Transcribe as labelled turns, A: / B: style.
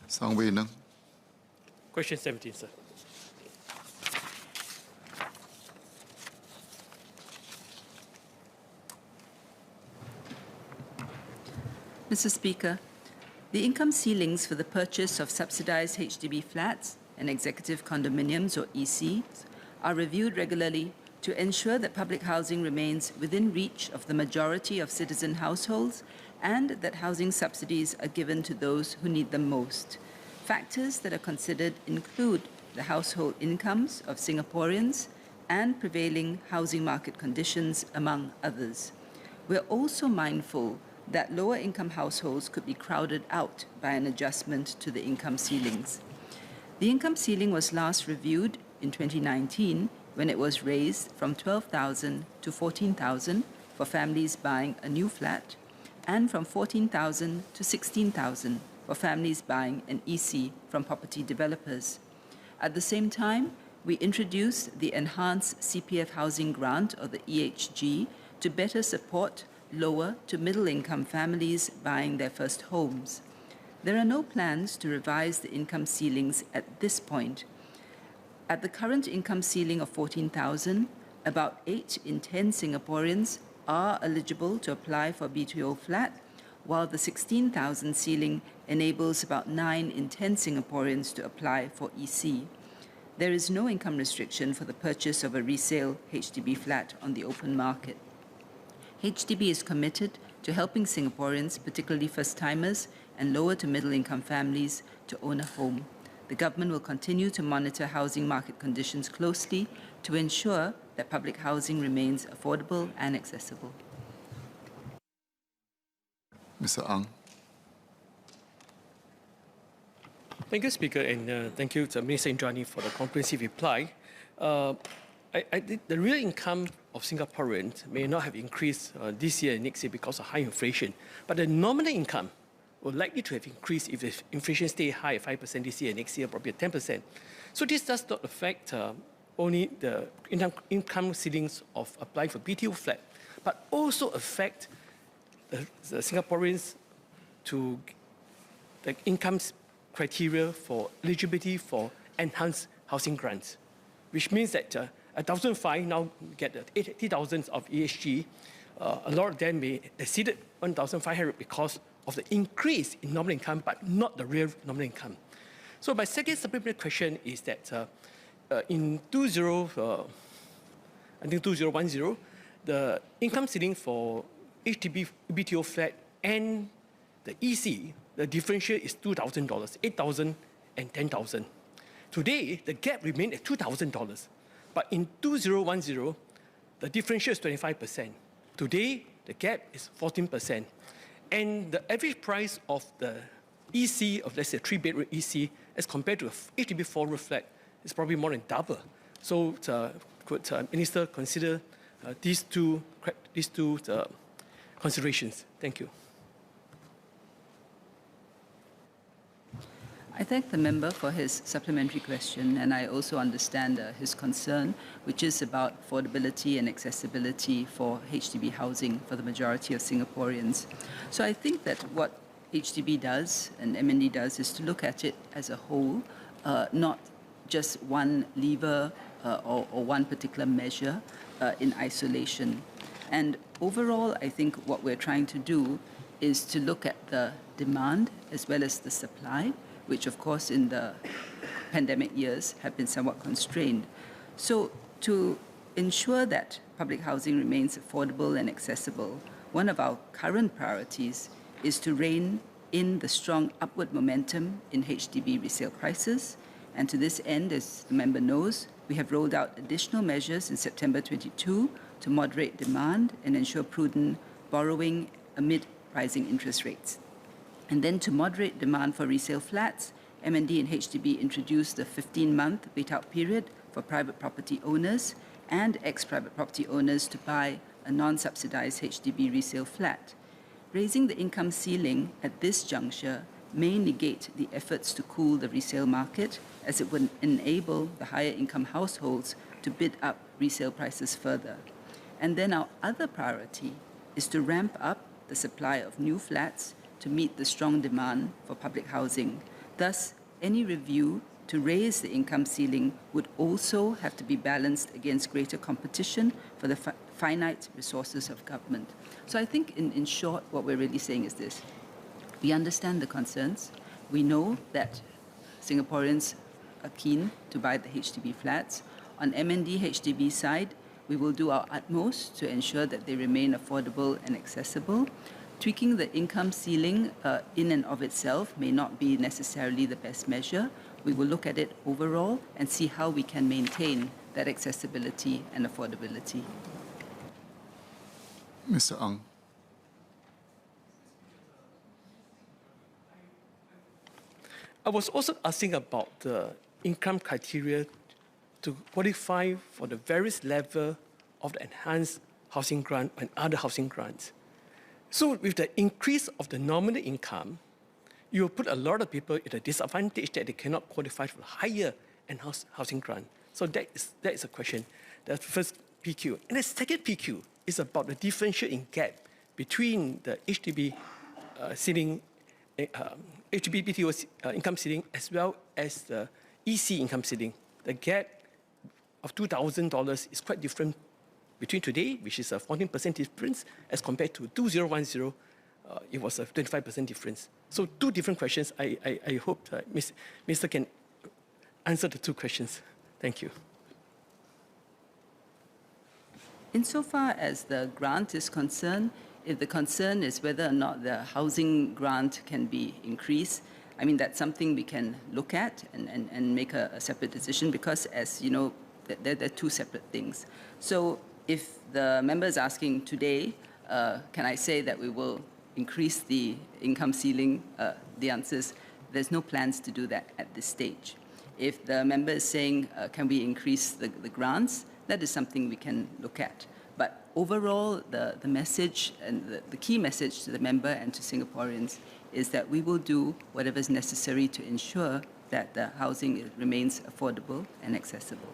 A: Sangwei.
B: Question 17, sir.
C: Mr. Speaker, the income ceilings for the purchase of subsidized HDB flats and executive condominiums, or ECs, are reviewed regularly to ensure that public housing remains within reach of the majority of citizen households and that housing subsidies are given to those who need them most. Factors that are considered include the household incomes of Singaporeans and prevailing housing market conditions, among others. We're also mindful that lower-income households could be crowded out by an adjustment to the income ceilings. The income ceiling was last reviewed in 2019 when it was raised from 12,000 to 14,000 for families buying a new flat and from 14,000 to 16,000 for families buying an EC from property developers. At the same time, we introduced the Enhanced CPF Housing Grant, or the EHG, to better support lower to middle-income families buying their first homes. There are no plans to revise the income ceilings at this point. At the current income ceiling of 14,000, about 8 in 10 Singaporeans are eligible to apply for a BTO flat, while the 16,000 ceiling enables about 9 in 10 Singaporeans to apply for EC. There is no income restriction for the purchase of a resale HDB flat on the open market. HDB is committed to helping Singaporeans, particularly first-timers and lower to middle-income families, to own a home. The government will continue to monitor housing market conditions closely to ensure that public housing remains affordable and accessible.
A: Mr. Ang.
B: Thank you, Speaker, and thank you to Minister Indranee for the comprehensive reply. The real income of Singaporeans may not have increased this year and next year because of high inflation, but the nominal income will likely to have increased if the inflation stays high at 5% this year and next year probably at 10%. So this does not affect only the income ceilings of applying for BTO flat, but also affect the Singaporeans to the income criteria for eligibility for enhanced housing grants, which means that 1,005 now get 80,000 of ESG. A lot of them may exceed 1,500 because of the increase in nominal income, but not the real nominal income. So my second supplementary question is that in 2010, the income ceiling for HDB BTO flat and the EC, the differential is $2,000, 8,000 and 10,000. Today, the gap remained at $2,000, but in 2010, the differential is 25%. Today, the gap is 14%. And the average price of the EC, of let's say a 3-bedroom EC, as compared to a HDB 4-room flat, is probably more than double. So could Minister consider these two considerations? Thank you.
C: I thank the member for his supplementary question, and I also understand his concern, which is about affordability and accessibility for HDB housing for the majority of Singaporeans. So I think that what HDB does and MND does is to look at it as a whole, not just one lever or one particular measure in isolation. And overall, I think what we're trying to do is to look at the demand as well as the supply, which of course in the pandemic years have been somewhat constrained. So to ensure that public housing remains affordable and accessible, one of our current priorities is to rein in the strong upward momentum in HDB resale prices. And to this end, as the member knows, we have rolled out additional measures in September 22 to moderate demand and ensure prudent borrowing amid rising interest rates. And then to moderate demand for resale flats, MND and HDB introduced a 15-month wait-out period for private property owners and ex-private property owners to buy a non-subsidized HDB resale flat. Raising the income ceiling at this juncture may negate the efforts to cool the resale market, as it would enable the higher income households to bid up resale prices further. And then our other priority is to ramp up the supply of new flats to meet the strong demand for public housing. Thus, any review to raise the income ceiling would also have to be balanced against greater competition for the finite resources of government. So I think, in short, what we're really saying is this. We understand the concerns. We know that Singaporeans are keen to buy the HDB flats. On MND HDB side, we will do our utmost to ensure that they remain affordable and accessible. Tweaking the income ceiling in and of itself may not be necessarily the best measure. We will look at it overall and see how we can maintain that accessibility and affordability.
A: Mr. Ang.
B: I was also asking about the income criteria to qualify for the various level of the enhanced housing grant and other housing grants. So with the increase of the nominal income, you will put a lot of people at a disadvantage that they cannot qualify for higher enhanced housing grant. So that is a question. That's the first PQ. And the second PQ is about the differential in gap between the HDB ceiling, HDB BTO income ceiling, as well as the EC income ceiling. The gap of $2,000 is quite different between today, which is a 14% difference, as compared to 2010, it was a 25% difference. So two different questions. I hope Mr. can answer the two questions. Thank you.
C: Insofar as the grant is concerned, if the concern is whether or not the housing grant can be increased, I mean, that's something we can look at and make a separate decision, because, as you know, they're two separate things. So if the member is asking today, can I say that we will increase the income ceiling? The answer is there's no plans to do that at this stage. If the member is saying, can we increase the grants, that is something we can look at. But overall, the message and the key message to the member and to Singaporeans is that we will do whatever is necessary to ensure that the housing remains affordable and accessible.